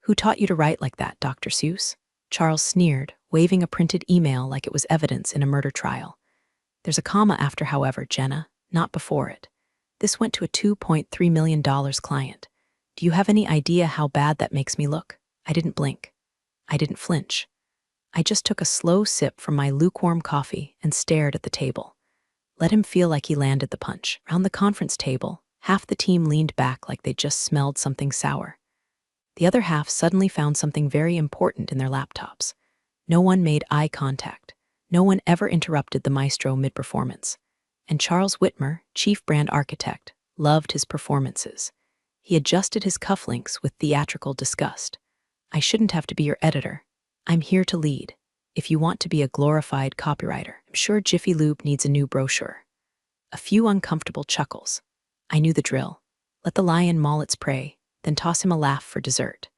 Who taught you to write like that, Dr. Seuss? Charles sneered, waving a printed email like it was evidence in a murder trial. There's a comma after however, Jenna, not before it. This went to a $2.3 million client. Do you have any idea how bad that makes me look? I didn't blink. I didn't flinch. I just took a slow sip from my lukewarm coffee and stared at the table. Let him feel like he landed the punch. Round the conference table, half the team leaned back like they just smelled something sour. The other half suddenly found something very important in their laptops. No one made eye contact. No one ever interrupted the maestro mid-performance. And Charles Whitmer, chief brand architect, loved his performances. He adjusted his cufflinks with theatrical disgust. I shouldn't have to be your editor. I'm here to lead. If you want to be a glorified copywriter, I'm sure Jiffy Lube needs a new brochure. A few uncomfortable chuckles. I knew the drill. Let the lion maul its prey, then toss him a laugh for dessert.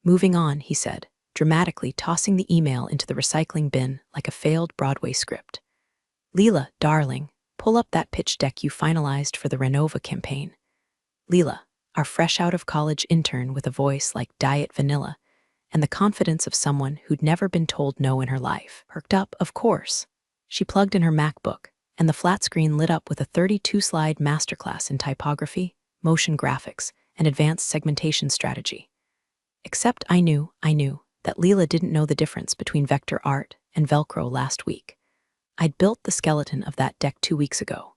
Moving on, he said, dramatically tossing the email into the recycling bin like a failed Broadway script. Leela, darling, pull up that pitch deck you finalized for the Renova campaign. Leela, our fresh-out-of-college intern with a voice like Diet Vanilla, and the confidence of someone who'd never been told no in her life. Perked up, of course. She plugged in her MacBook, and the flat screen lit up with a 32-slide masterclass in typography, motion graphics, and advanced segmentation strategy. Except I knew that Leela didn't know the difference between vector art and Velcro last week. I'd built the skeleton of that deck 2 weeks ago,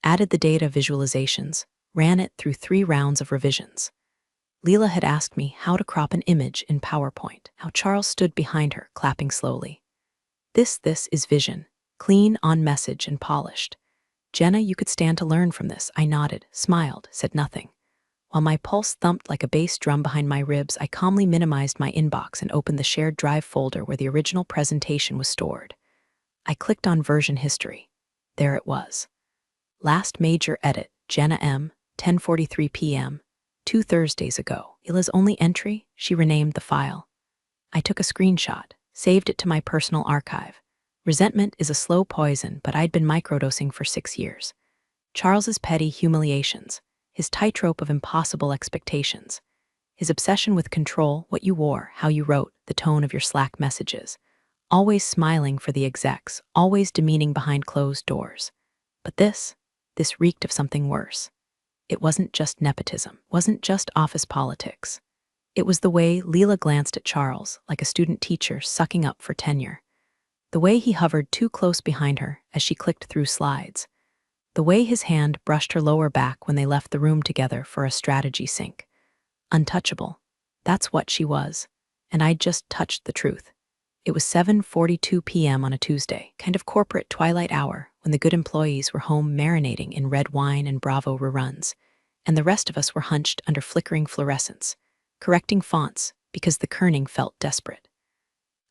added the data visualizations, ran it through 3 rounds of revisions. Leela had asked me how to crop an image in PowerPoint, how Charles stood behind her, clapping slowly. This is vision, clean, on message, and polished. Jenna, you could stand to learn from this. I nodded, smiled, said nothing. While my pulse thumped like a bass drum behind my ribs, I calmly minimized my inbox and opened the shared drive folder where the original presentation was stored. I clicked on version history. There it was. Last major edit, Jenna M., 10:43 p.m., 2 Thursdays ago. Leela's only entry, she renamed the file. I took a screenshot, saved it to my personal archive. Resentment is a slow poison, but I'd been microdosing for 6 years. Charles's petty humiliations, his tightrope of impossible expectations, his obsession with control, what you wore, how you wrote, the tone of your Slack messages, always smiling for the execs, always demeaning behind closed doors. But this reeked of something worse. It wasn't just nepotism, wasn't just office politics. It was the way Leela glanced at Charles like a student teacher sucking up for tenure. The way he hovered too close behind her as she clicked through slides. The way his hand brushed her lower back when they left the room together for a strategy sync. Untouchable. That's what she was. And I'd just touched the truth. It was 7:42 p.m. on a Tuesday, kind of corporate twilight hour, when the good employees were home marinating in red wine and Bravo reruns, and the rest of us were hunched under flickering fluorescents, correcting fonts because the kerning felt desperate.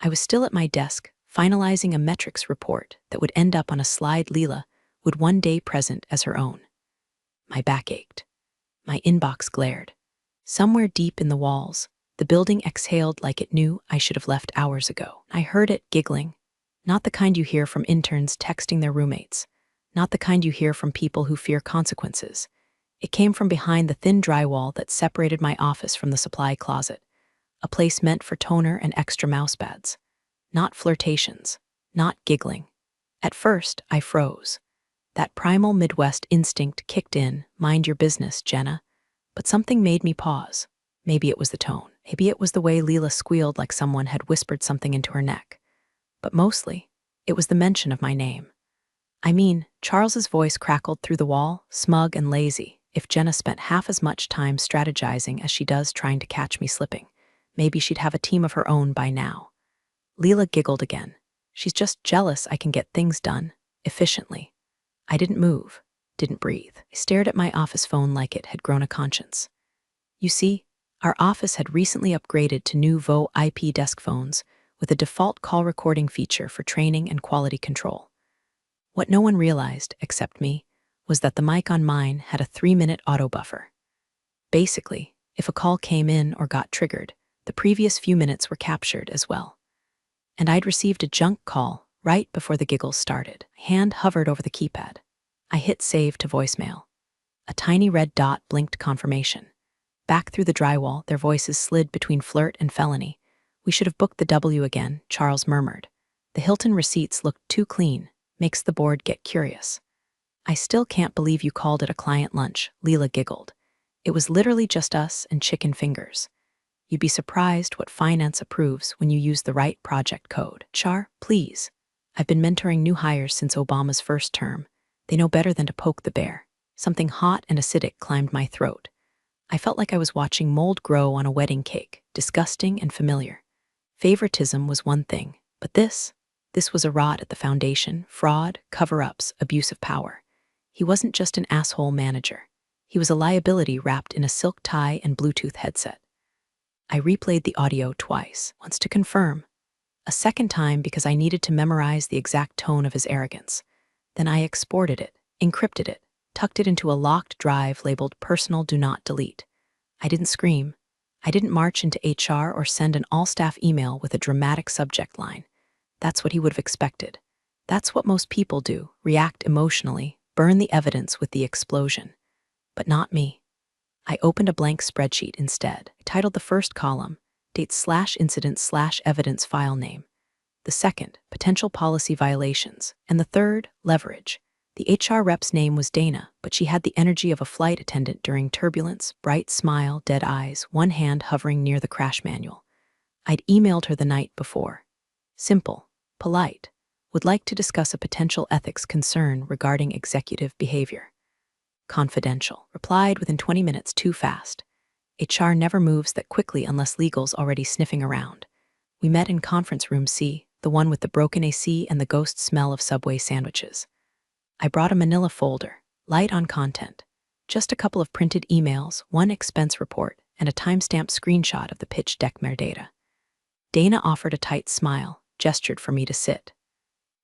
I was still at my desk, finalizing a metrics report that would end up on a slide Leela would one day present as her own. My back ached. My inbox glared. Somewhere deep in the walls, the building exhaled like it knew I should have left hours ago. I heard it giggling. Not the kind you hear from interns texting their roommates. Not the kind you hear from people who fear consequences. It came from behind the thin drywall that separated my office from the supply closet, a place meant for toner and extra mousepads. Not flirtations. Not giggling. At first, I froze. That primal Midwest instinct kicked in, mind your business, Jenna. But something made me pause. Maybe it was the tone. Maybe it was the way Leela squealed like someone had whispered something into her neck. But mostly, it was the mention of my name. I mean, Charles's voice crackled through the wall, smug and lazy. If Jenna spent half as much time strategizing as she does trying to catch me slipping, maybe she'd have a team of her own by now. Leela giggled again. She's just jealous I can get things done, efficiently. I didn't move, didn't breathe. I stared at my office phone like it had grown a conscience. You see, our office had recently upgraded to new VoIP desk phones with a default call recording feature for training and quality control. What no one realized, except me, was that the mic on mine had a 3-minute auto buffer. Basically, if a call came in or got triggered, the previous few minutes were captured as well. And I'd received a junk call right before the giggles started. My hand hovered over the keypad. I hit save to voicemail. A tiny red dot blinked confirmation. Back through the drywall, their voices slid between flirt and felony. We should have booked the W again, Charles murmured. The Hilton receipts looked too clean. Makes the board get curious. I still can't believe you called it a client lunch, Leela giggled. It was literally just us and chicken fingers. You'd be surprised what finance approves when you use the right project code. Char, please. I've been mentoring new hires since Obama's first term. They know better than to poke the bear. Something hot and acidic climbed my throat. I felt like I was watching mold grow on a wedding cake, disgusting and familiar. Favoritism was one thing, but this was a rot at the foundation, fraud, cover-ups, abuse of power. He wasn't just an asshole manager. He was a liability wrapped in a silk tie and Bluetooth headset. I replayed the audio twice, once to confirm, a second time because I needed to memorize the exact tone of his arrogance. Then I exported it, encrypted it, tucked it into a locked drive labeled Personal Do Not Delete. I didn't scream. I didn't march into HR or send an all-staff email with a dramatic subject line. That's what he would have expected. That's what most people do, react emotionally, burn the evidence with the explosion. But not me. I opened a blank spreadsheet instead. I titled the first column, date/incident/evidence file name. The second, potential policy violations. And the third, leverage. The HR rep's name was Dana, but she had the energy of a flight attendant during turbulence, bright smile, dead eyes, one hand hovering near the crash manual. I'd emailed her the night before. Simple, polite, would like to discuss a potential ethics concern regarding executive behavior. Confidential, replied within 20 minutes too fast. HR never moves that quickly unless legal's already sniffing around. We met in conference room C, the one with the broken AC and the ghost smell of Subway sandwiches. I brought a manila folder, light on content. Just a couple of printed emails, one expense report, and a timestamped screenshot of the pitch deck metadata. Dana offered a tight smile, gestured for me to sit.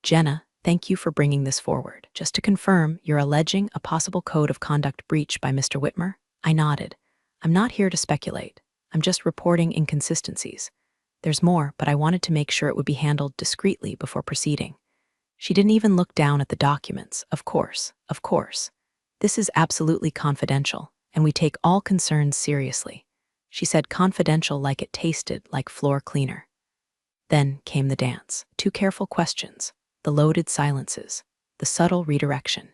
Jenna, thank you for bringing this forward. Just to confirm, you're alleging a possible code of conduct breach by Mr. Whitmer? I nodded. I'm not here to speculate. I'm just reporting inconsistencies. There's more, but I wanted to make sure it would be handled discreetly before proceeding. She didn't even look down at the documents. Of course. This is absolutely confidential, and we take all concerns seriously. She said confidential like it tasted like floor cleaner. Then came the dance. 2 careful questions, the loaded silences, the subtle redirection.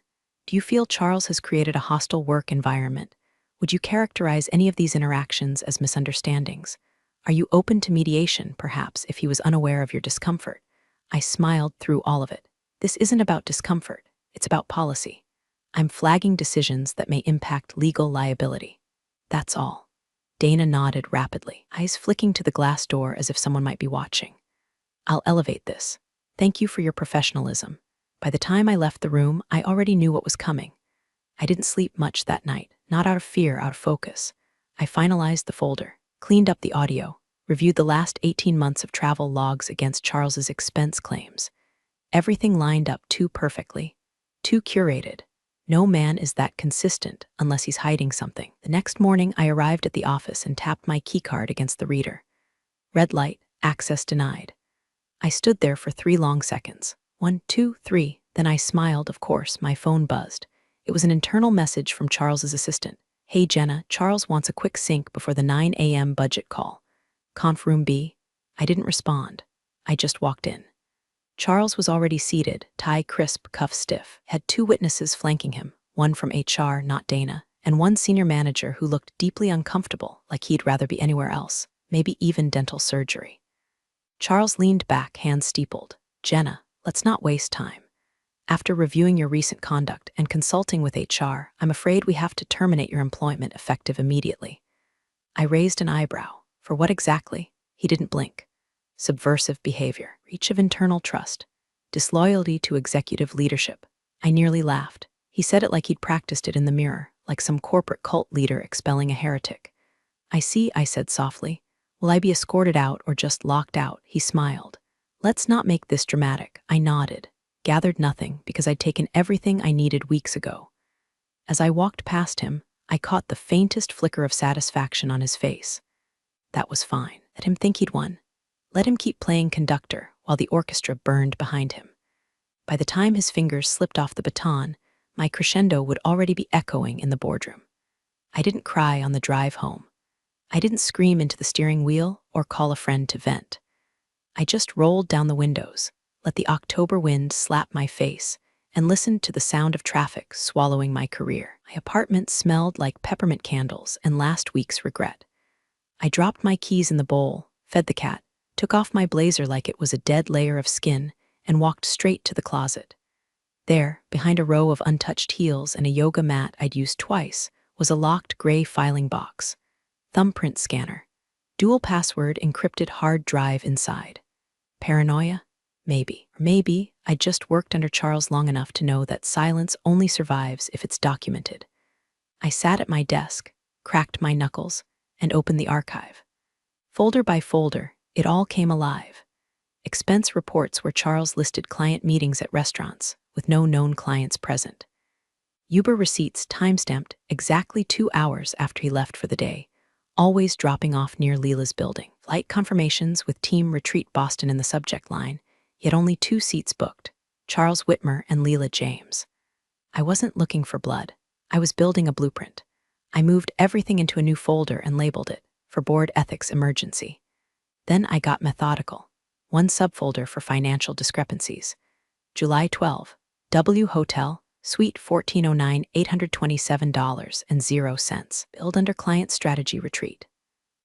Do you feel Charles has created a hostile work environment? Would you characterize any of these interactions as misunderstandings? Are you open to mediation, perhaps, if he was unaware of your discomfort? I smiled through all of it. This isn't about discomfort. It's about policy. I'm flagging decisions that may impact legal liability. That's all. Dana nodded rapidly, eyes flicking to the glass door as if someone might be watching. I'll elevate this. Thank you for your professionalism. By the time I left the room, I already knew what was coming. I didn't sleep much that night, not out of fear, out of focus. I finalized the folder, cleaned up the audio, reviewed the last 18 months of travel logs against Charles's expense claims. Everything lined up too perfectly, too curated. No man is that consistent unless he's hiding something. The next morning, I arrived at the office and tapped my keycard against the reader. Red light, access denied. I stood there for 3 long seconds. 1, 2, 3. Then I smiled, of course. My phone buzzed. It was an internal message from Charles's assistant. Hey Jenna, Charles wants a quick sync before the 9 a.m. budget call. Conf room B. I didn't respond. I just walked in. Charles was already seated, tie crisp, cuff stiff, had 2 witnesses flanking him, one from HR, not Dana, and one senior manager who looked deeply uncomfortable, like he'd rather be anywhere else, maybe even dental surgery. Charles leaned back, hands steepled. Jenna, let's not waste time. After reviewing your recent conduct and consulting with HR, I'm afraid we have to terminate your employment effective immediately. I raised an eyebrow. For what exactly? He didn't blink. Subversive behavior, breach of internal trust, disloyalty to executive leadership. I nearly laughed. He said it like he'd practiced it in the mirror, like some corporate cult leader expelling a heretic. I see, I said softly. Will I be escorted out or just locked out? He smiled. Let's not make this dramatic. I nodded, gathered nothing because I'd taken everything I needed weeks ago. As I walked past him, I caught the faintest flicker of satisfaction on his face. That was fine. Let him think he'd won. Let him keep playing conductor while the orchestra burned behind him. By the time his fingers slipped off the baton, my crescendo would already be echoing in the boardroom. I didn't cry on the drive home. I didn't scream into the steering wheel or call a friend to vent. I just rolled down the windows, let the October wind slap my face, and listened to the sound of traffic swallowing my career. My apartment smelled like peppermint candles and last week's regret. I dropped my keys in the bowl, fed the cat, took off my blazer like it was a dead layer of skin, and walked straight to the closet. There, behind a row of untouched heels and a yoga mat I'd used twice, was a locked gray filing box. Thumbprint scanner. Dual password encrypted hard drive inside. Paranoia? Maybe. Or maybe I'd just worked under Charles long enough to know that silence only survives if it's documented. I sat at my desk, cracked my knuckles, and opened the archive. Folder by folder, it all came alive. Expense reports where Charles listed client meetings at restaurants, with no known clients present. Uber receipts timestamped exactly 2 hours after he left for the day, always dropping off near Leela's building. Flight confirmations with Team Retreat Boston in the subject line, yet only 2 seats booked, Charles Whitmer and Leela James. I wasn't looking for blood. I was building a blueprint. I moved everything into a new folder and labeled it, for Board Ethics Emergency. Then I got methodical. 1 subfolder for financial discrepancies. July 12, W Hotel, Suite 1409, $827.00. Billed under Client Strategy Retreat.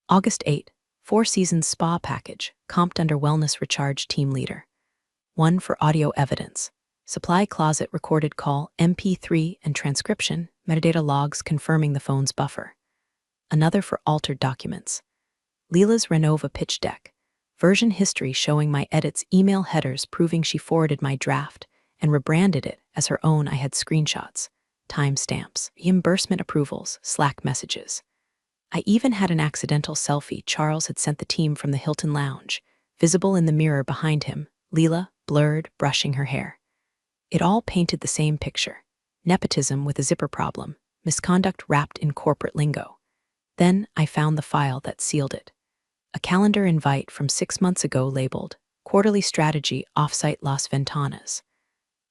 August 8, 4 Seasons Spa Package, comped under Wellness Recharge Team Leader. 1 for audio evidence. Supply closet recorded call, MP3 and transcription, metadata logs confirming the phone's buffer. Another for altered documents. Leela's Renova pitch deck. Version history showing my edits, email headers proving she forwarded my draft and rebranded it as her own. I had screenshots, timestamps, reimbursement approvals, Slack messages. I even had an accidental selfie Charles had sent the team from the Hilton Lounge, visible in the mirror behind him, Leela, blurred, brushing her hair. It all painted the same picture. Nepotism with a zipper problem, misconduct wrapped in corporate lingo. Then I found the file that sealed it. A calendar invite from 6 months ago labeled Quarterly Strategy Offsite Las Ventanas.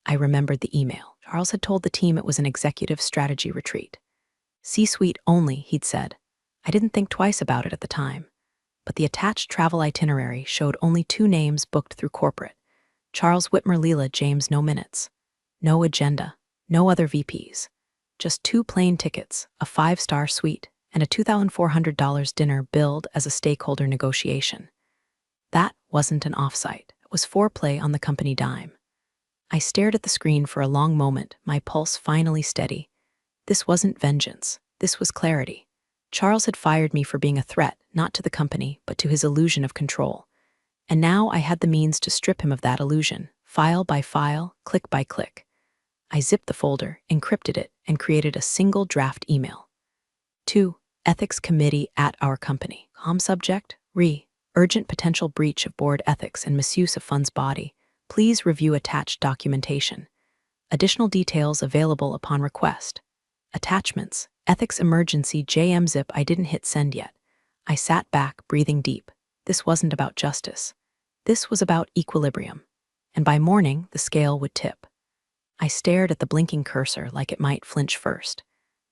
I remembered the email. Charles had told the team it was an executive strategy retreat. C-suite only, he'd said. I didn't think twice about it at the time. But the attached travel itinerary showed only 2 names booked through corporate. Charles Whitmer, Leela James, no minutes. No agenda, no other VPs. Just 2 plane tickets, a 5-star suite, and a $2,400 dinner billed as a stakeholder negotiation. That wasn't an offsite. It was foreplay on the company dime. I stared at the screen for a long moment, my pulse finally steady. This wasn't vengeance. This was clarity. Charles had fired me for being a threat, not to the company, but to his illusion of control. And now I had the means to strip him of that illusion, file by file, click by click. I zipped the folder, encrypted it, and created a single draft email. 2. Ethics Committee at our company. Subject, urgent potential breach of board ethics and misuse of funds body. Please review attached documentation. Additional details available upon request. Attachments, ethics emergency JM zip. I didn't hit send yet. I sat back, breathing deep. This wasn't about justice. This was about equilibrium. And by morning, the scale would tip. I stared at the blinking cursor like it might flinch first.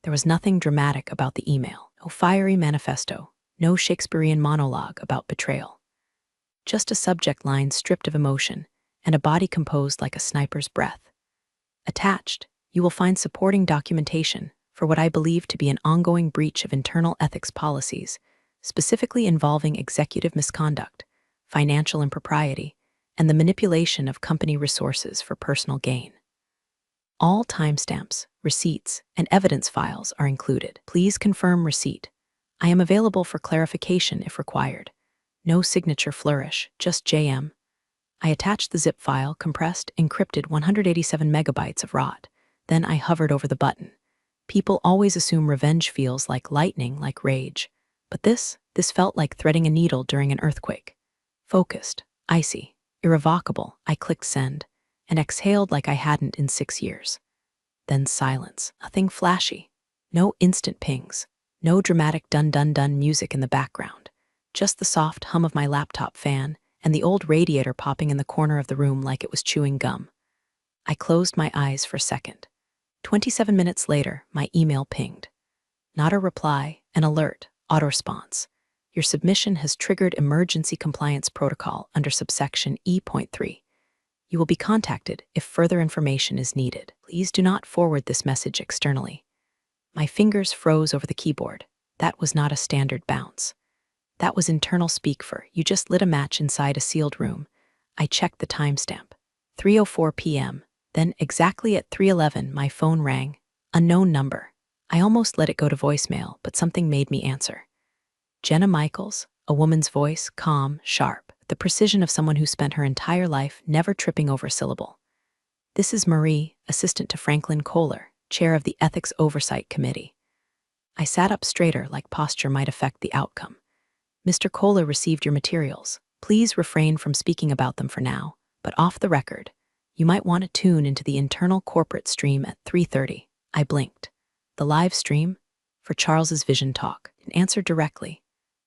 There was nothing dramatic about the email. No fiery manifesto. No Shakespearean monologue about betrayal. Just a subject line stripped of emotion and a body composed like a sniper's breath. Attached, you will find supporting documentation for what I believe to be an ongoing breach of internal ethics policies, specifically involving executive misconduct, financial impropriety, and the manipulation of company resources for personal gain. All timestamps, receipts, and evidence files are included. Please confirm receipt. I am available for clarification if required. No signature flourish, just JM. I attached the zip file, compressed, encrypted 187 megabytes of ROT. Then I hovered over the button. People always assume revenge feels like lightning, like rage. But this felt like threading a needle during an earthquake. Focused, icy, irrevocable, I clicked send, and exhaled like I hadn't in 6 years. Then silence, nothing flashy. No instant pings, no dramatic dun-dun-dun music in the background. Just the soft hum of my laptop fan and the old radiator popping in the corner of the room like it was chewing gum. I closed my eyes for a second. 27 minutes later, my email pinged. Not a reply, an alert, Auto-response. Your submission has triggered emergency compliance protocol under subsection E.3. You will be contacted if further information is needed. Please do not forward this message externally. My fingers froze over the keyboard. That was not a standard bounce. That was internal speak for, you just lit a match inside a sealed room. I checked the timestamp. 3:04 p.m. Then, exactly at 3:11, my phone rang. Unknown number. I almost let it go to voicemail, but something made me answer. Jenna Michaels, a woman's voice, calm, sharp, the precision of someone who spent her entire life never tripping over a syllable. This is Marie, assistant to Franklin Kohler, chair of the Ethics Oversight Committee. I sat up straighter, like posture might affect the outcome. Mr. Kohler received your materials. Please refrain from speaking about them for now, but off the record, you might want to tune into the internal corporate stream at 3:30. I blinked. The live stream? For Charles's Vision Talk. An answer directly.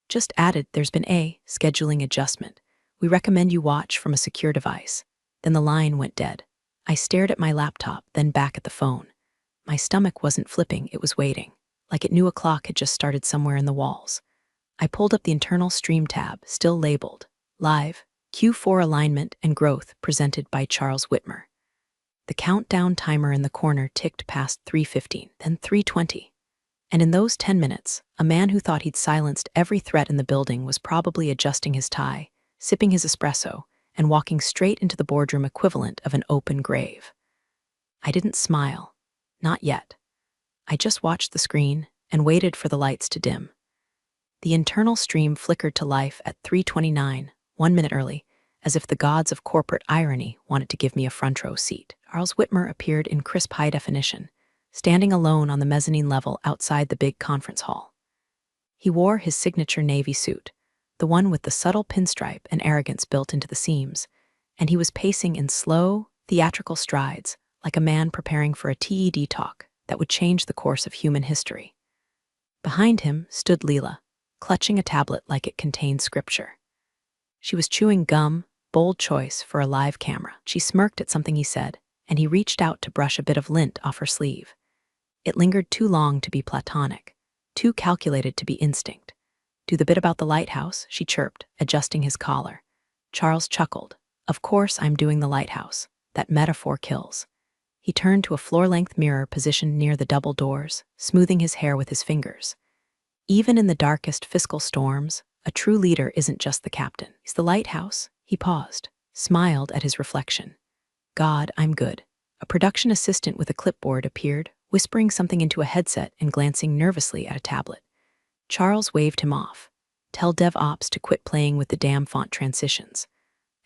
Just added, there's been a scheduling adjustment. We recommend you watch from a secure device. Then the line went dead. I stared at my laptop, then back at the phone. My stomach wasn't flipping, it was waiting, like it knew a clock had just started somewhere in the walls. I pulled up the internal stream tab, still labeled Live, Q4 Alignment and Growth, presented by Charles Whitmer. The countdown timer in the corner ticked past 3:15, then 3:20. And in those 10 minutes, a man who thought he'd silenced every threat in the building was probably adjusting his tie, sipping his espresso, and walking straight into the boardroom equivalent of an open grave. I didn't smile. Not yet. I just watched the screen and waited for the lights to dim. The internal stream flickered to life at 3:29, 1 minute early, as if the gods of corporate irony wanted to give me a front row seat. Charles Whitmer appeared in crisp high definition, standing alone on the mezzanine level outside the big conference hall. He wore his signature navy suit, the one with the subtle pinstripe and arrogance built into the seams, and he was pacing in slow, theatrical strides, like a man preparing for a TED talk that would change the course of human history. Behind him stood Leela, clutching a tablet like it contained scripture. She was chewing gum, bold choice for a live camera. She smirked at something he said, and he reached out to brush a bit of lint off her sleeve. It lingered too long to be platonic, too calculated to be instinct. Do the bit about the lighthouse, she chirped, adjusting his collar. Charles chuckled. Of course I'm doing the lighthouse. That metaphor kills. He turned to a floor-length mirror positioned near the double doors, smoothing his hair with his fingers. Even in the darkest fiscal storms, a true leader isn't just the captain. He's the lighthouse. He paused, smiled at his reflection. God, I'm good. A production assistant with a clipboard appeared, whispering something into a headset and glancing nervously at a tablet. Charles waved him off. Tell DevOps to quit playing with the damn font transitions.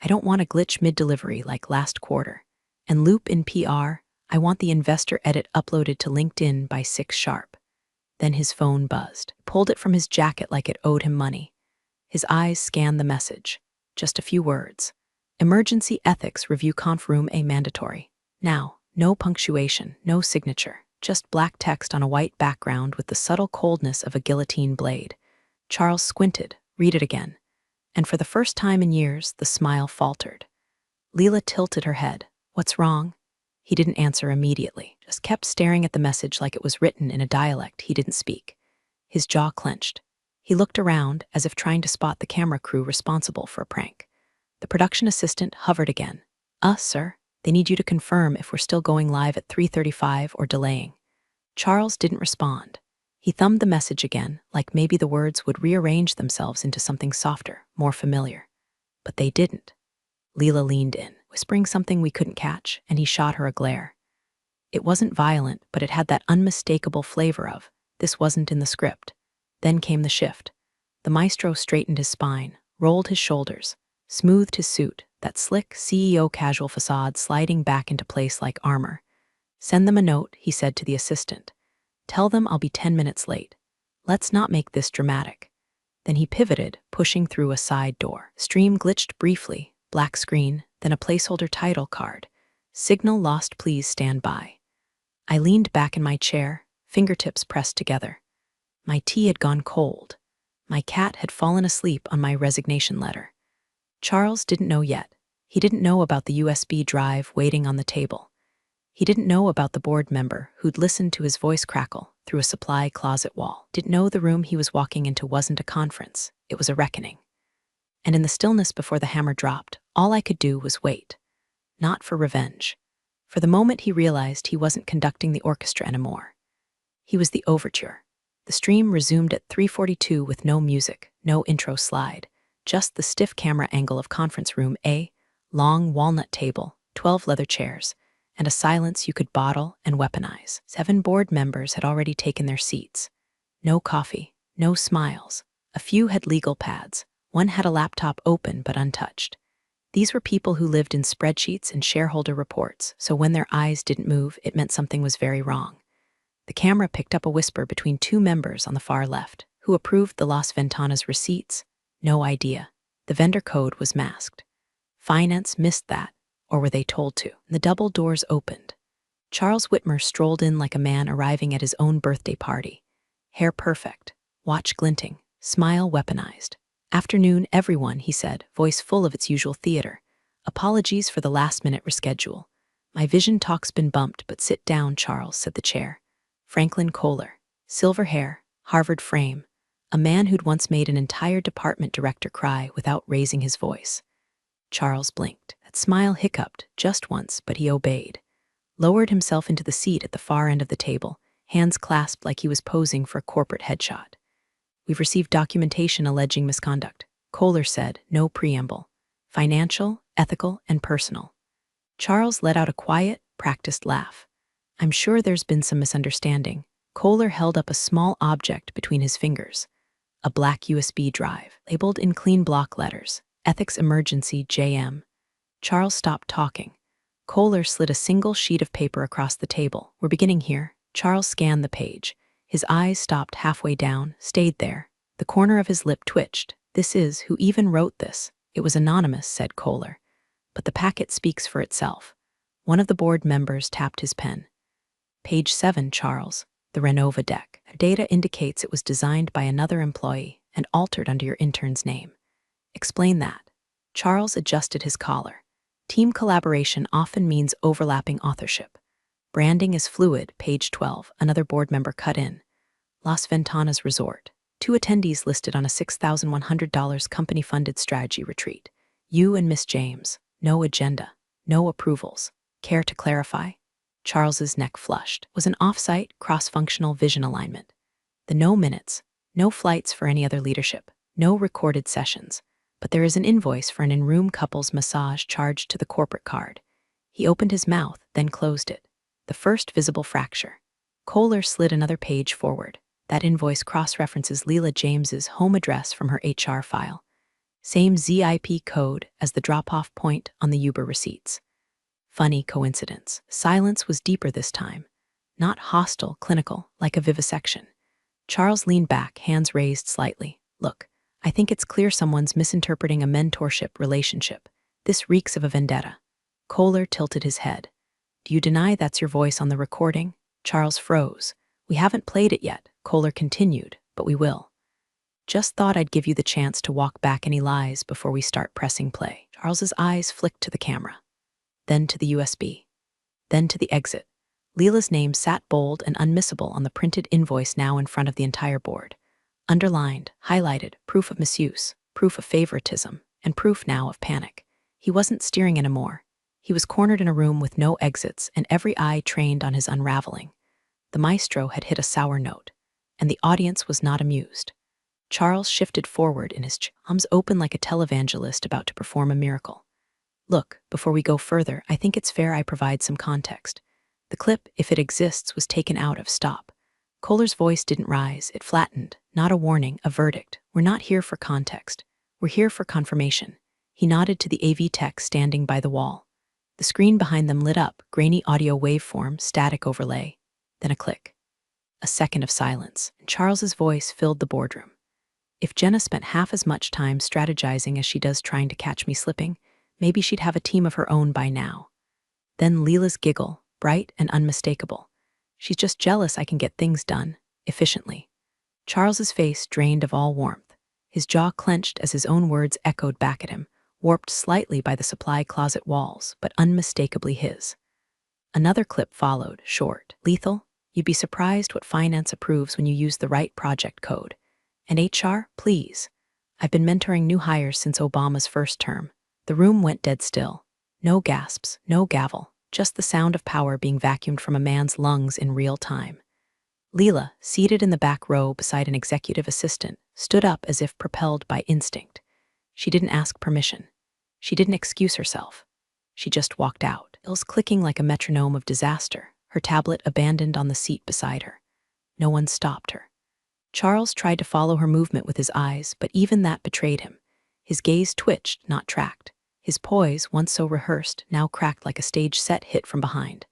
I don't want a glitch mid-delivery like last quarter. And loop in PR, I want the investor edit uploaded to LinkedIn by 6 sharp. Then his phone buzzed. Pulled it from his jacket like it owed him money. His eyes scanned the message. Just a few words. Emergency Ethics Review Conf Room A mandatory. Now, no punctuation, no signature, just black text on a white background with the subtle coldness of a guillotine blade. Charles squinted, read it again. And for the first time in years, the smile faltered. Leela tilted her head. What's wrong? He didn't answer immediately, just kept staring at the message like it was written in a dialect he didn't speak. His jaw clenched. He looked around as if trying to spot the camera crew responsible for a prank. The production assistant hovered again. Sir, they need you to confirm if we're still going live at 3:35 or delaying. Charles didn't respond. He thumbed the message again, like maybe the words would rearrange themselves into something softer, more familiar. But they didn't. Leela leaned in, whispering something we couldn't catch, and he shot her a glare. It wasn't violent, but it had that unmistakable flavor of, this wasn't in the script. Then came the shift. The maestro straightened his spine, rolled his shoulders, smoothed his suit, that slick CEO casual facade sliding back into place like armor. Send them a note, he said to the assistant. Tell them I'll be 10 minutes late. Let's not make this dramatic. Then he pivoted, pushing through a side door. Stream glitched briefly, black screen, then a placeholder title card. Signal lost, please stand by. I leaned back in my chair, fingertips pressed together. My tea had gone cold. My cat had fallen asleep on my resignation letter. Charles didn't know yet. He didn't know about the USB drive waiting on the table. He didn't know about the board member who'd listened to his voice crackle through a supply closet wall. Didn't know the room he was walking into wasn't a conference, it was a reckoning. And in the stillness before the hammer dropped, all I could do was wait. Not for revenge. For the moment he realized he wasn't conducting the orchestra anymore. He was the overture. The stream resumed at 3:42 with no music, no intro slide, just the stiff camera angle of conference room A, long walnut table, 12 leather chairs, and a silence you could bottle and weaponize. 7 board members had already taken their seats. No coffee, no smiles. A few had legal pads. One had a laptop open but untouched. These were people who lived in spreadsheets and shareholder reports, so when their eyes didn't move, it meant something was very wrong. The camera picked up a whisper between 2 members on the far left, who approved the Las Ventanas receipts. No idea. The vendor code was masked. Finance missed that, or were they told to? The double doors opened. Charles Whitmer strolled in like a man arriving at his own birthday party. Hair perfect, watch glinting, smile weaponized. "Afternoon, everyone," he said, voice full of its usual theater. "Apologies for the last-minute reschedule. My vision talk's been bumped, but sit down, Charles," said the chair. Franklin Kohler, silver hair, Harvard frame, a man who'd once made an entire department director cry without raising his voice. Charles blinked. That smile hiccuped just once, but he obeyed. Lowered himself into the seat at the far end of the table, hands clasped like he was posing for a corporate headshot. "We've received documentation alleging misconduct," Kohler said, no preamble. "Financial, ethical, and personal." Charles let out a quiet, practiced laugh. "I'm sure there's been some misunderstanding." Kohler held up a small object between his fingers. A black USB drive, labeled in clean block letters, Ethics Emergency JM. Charles stopped talking. Kohler slid a single sheet of paper across the table. "We're beginning here." Charles scanned the page. His eyes stopped halfway down, stayed there. The corner of his lip twitched. "This is who even wrote this." "It was anonymous," said Kohler. "But the packet speaks for itself." One of the board members tapped his pen. "Page 7, Charles. The Renova deck. Data indicates it was designed by another employee and altered under your intern's name." "Explain that." Charles adjusted his collar. "Team collaboration often means overlapping authorship. Branding is fluid." Page 12, another board member cut in. "Las Ventanas Resort. 2 attendees listed on a $6,100 company-funded strategy retreat. You and Miss James. No agenda. No approvals. Care to clarify?" Charles's neck flushed. Was an off-site, cross-functional vision alignment. The no minutes, no flights for any other leadership, no recorded sessions. But there is an invoice for an in-room couple's massage charged to the corporate card. He opened his mouth, then closed it. The first visible fracture. Kohler slid another page forward. That invoice cross-references Leela James's home address from her HR file. Same ZIP code as the drop-off point on the Uber receipts. Funny coincidence. Silence was deeper this time. Not hostile, clinical, like a vivisection. Charles leaned back, hands raised slightly. "Look, I think it's clear someone's misinterpreting a mentorship relationship. This reeks of a vendetta." Kohler tilted his head. "Do you deny that's your voice on the recording?" Charles froze. "We haven't played it yet," Kohler continued, "but we will. Just thought I'd give you the chance to walk back any lies before we start pressing play." Charles's eyes flicked to the camera, then to the USB, then to the exit. Leela's name sat bold and unmissable on the printed invoice now in front of the entire board. Underlined, highlighted, proof of misuse, proof of favoritism, and proof now of panic. He wasn't steering anymore. He was cornered in a room with no exits and every eye trained on his unraveling. The maestro had hit a sour note, and the audience was not amused. Charles shifted forward in his arms open like a televangelist about to perform a miracle. "Look, before we go further, I think it's fair I provide some context. The clip, if it exists, was taken out of stop." Kohler's voice didn't rise, it flattened. "Not a warning, a verdict. We're not here for context. We're here for confirmation." He nodded to the AV tech standing by the wall. The screen behind them lit up, grainy audio waveform, static overlay. Then a click. A second of silence, and Charles's voice filled the boardroom. "If Jenna spent half as much time strategizing as she does trying to catch me slipping, maybe she'd have a team of her own by now." Then Leela's giggle, bright and unmistakable. "She's just jealous I can get things done, efficiently." Charles's face drained of all warmth. His jaw clenched as his own words echoed back at him, warped slightly by the supply closet walls, but unmistakably his. Another clip followed, short. Lethal? You'd be surprised what finance approves when you use the right project code. And HR? Please. I've been mentoring new hires since Obama's first term. The room went dead still. No gasps, no gavel, just the sound of power being vacuumed from a man's lungs in real time. Leela, seated in the back row beside an executive assistant, stood up as if propelled by instinct. She didn't ask permission. She didn't excuse herself. She just walked out, heels clicking like a metronome of disaster, her tablet abandoned on the seat beside her. No one stopped her. Charles tried to follow her movement with his eyes, but even that betrayed him. His gaze twitched, not tracked. His poise, once so rehearsed, now cracked like a stage set hit from behind.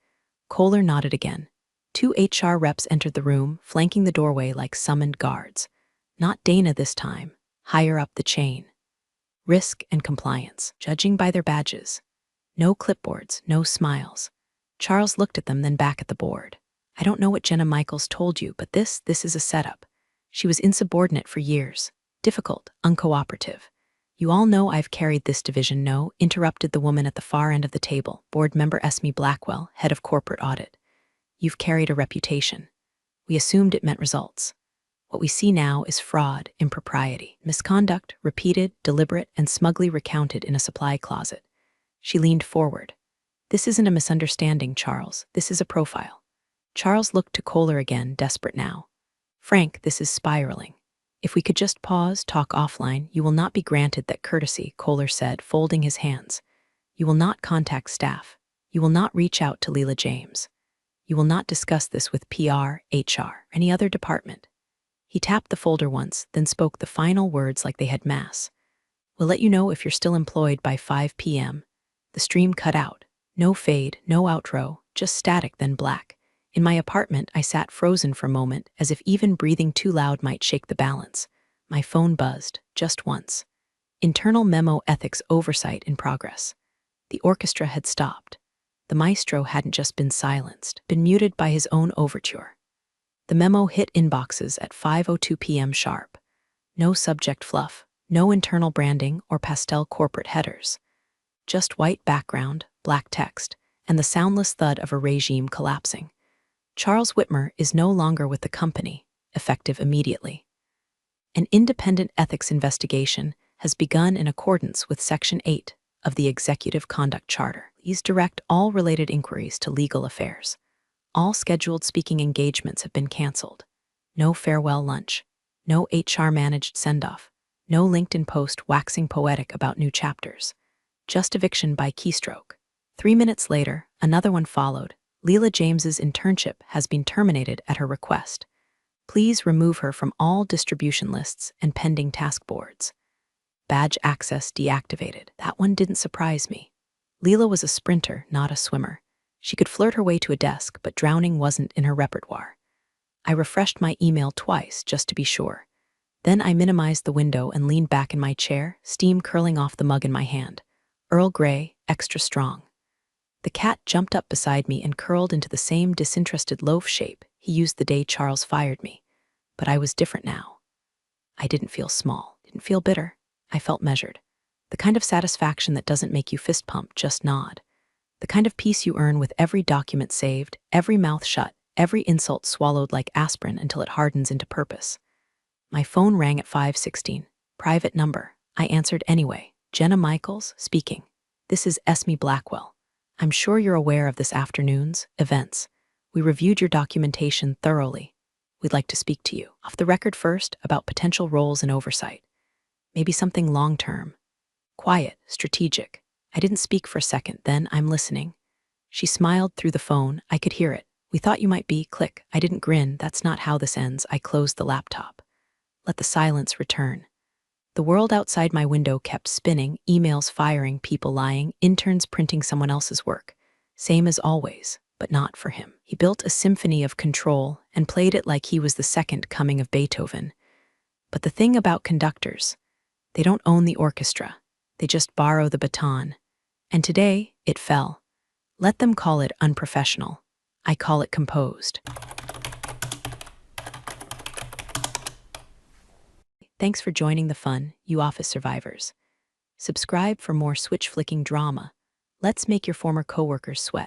Kohler nodded again. 2 HR reps entered the room, flanking the doorway like summoned guards. Not Dana this time, higher up the chain. Risk and compliance, judging by their badges. No clipboards, no smiles. Charles looked at them, then back at the board. I don't know what Jenna Michaels told you, but this is a setup. She was insubordinate for years. Difficult, uncooperative. You all know I've carried this division, no? Interrupted the woman at the far end of the table, board member Esme Blackwell, head of corporate audit. You've carried a reputation. We assumed it meant results. What we see now is fraud, impropriety, misconduct, repeated, deliberate, and smugly recounted in a supply closet. She leaned forward. This isn't a misunderstanding, Charles. This is a profile. Charles looked to Kohler again, desperate now. Frank, this is spiraling. If we could just pause, talk offline, you will not be granted that courtesy, Kohler said, folding his hands. You will not contact staff. You will not reach out to Leela James. You will not discuss this with PR, HR, any other department. He tapped the folder once, then spoke the final words like they had mass. We'll let you know if you're still employed by 5 p.m. The stream cut out. No fade, no outro, just static then black. In my apartment, I sat frozen for a moment, as if even breathing too loud might shake the balance. My phone buzzed, just once. Internal memo ethics oversight in progress. The orchestra had stopped. The maestro hadn't just been silenced, been muted by his own overture. The memo hit inboxes at 5:02 p.m. sharp. No subject fluff, no internal branding or pastel corporate headers. Just white background, black text, and the soundless thud of a regime collapsing. Charles Whitmer is no longer with the company, effective immediately. An independent ethics investigation has begun in accordance with Section 8 of the Executive Conduct Charter. Please direct all related inquiries to legal affairs. All scheduled speaking engagements have been canceled. No farewell lunch. No HR-managed send-off. No LinkedIn post waxing poetic about new chapters. Just eviction by keystroke. 3 minutes later, another one followed. Leela James's internship has been terminated at her request. Please remove her from all distribution lists and pending task boards. Badge access deactivated. That one didn't surprise me. Leela was a sprinter, not a swimmer. She could flirt her way to a desk, but drowning wasn't in her repertoire. I refreshed my email twice, just to be sure. Then I minimized the window and leaned back in my chair, steam curling off the mug in my hand. Earl Grey, extra strong. The cat jumped up beside me and curled into the same disinterested loaf shape he used the day Charles fired me. But I was different now. I didn't feel small, didn't feel bitter. I felt measured. The kind of satisfaction that doesn't make you fist pump, just nod. The kind of peace you earn with every document saved, every mouth shut, every insult swallowed like aspirin until it hardens into purpose. My phone rang at 5:16. Private number. I answered anyway. Jenna Michaels, speaking. This is Esme Blackwell. I'm sure you're aware of this afternoon's events. We reviewed your documentation thoroughly. We'd like to speak to you. Off the record first, about potential roles in oversight. Maybe something long-term. Quiet, strategic. I didn't speak for a second, then I'm listening. She smiled through the phone. I could hear it. We thought you might be, click. I didn't grin. That's not how this ends. I closed the laptop. Let the silence return. The world outside my window kept spinning, emails firing, people lying, interns printing someone else's work. Same as always, but not for him. He built a symphony of control and played it like he was the second coming of Beethoven. But the thing about conductors, they don't own the orchestra. They just borrow the baton. And today, it fell. Let them call it unprofessional. I call it composed. Thanks for joining the fun, you office survivors. Subscribe for more switch-flicking drama. Let's make your former coworkers sweat.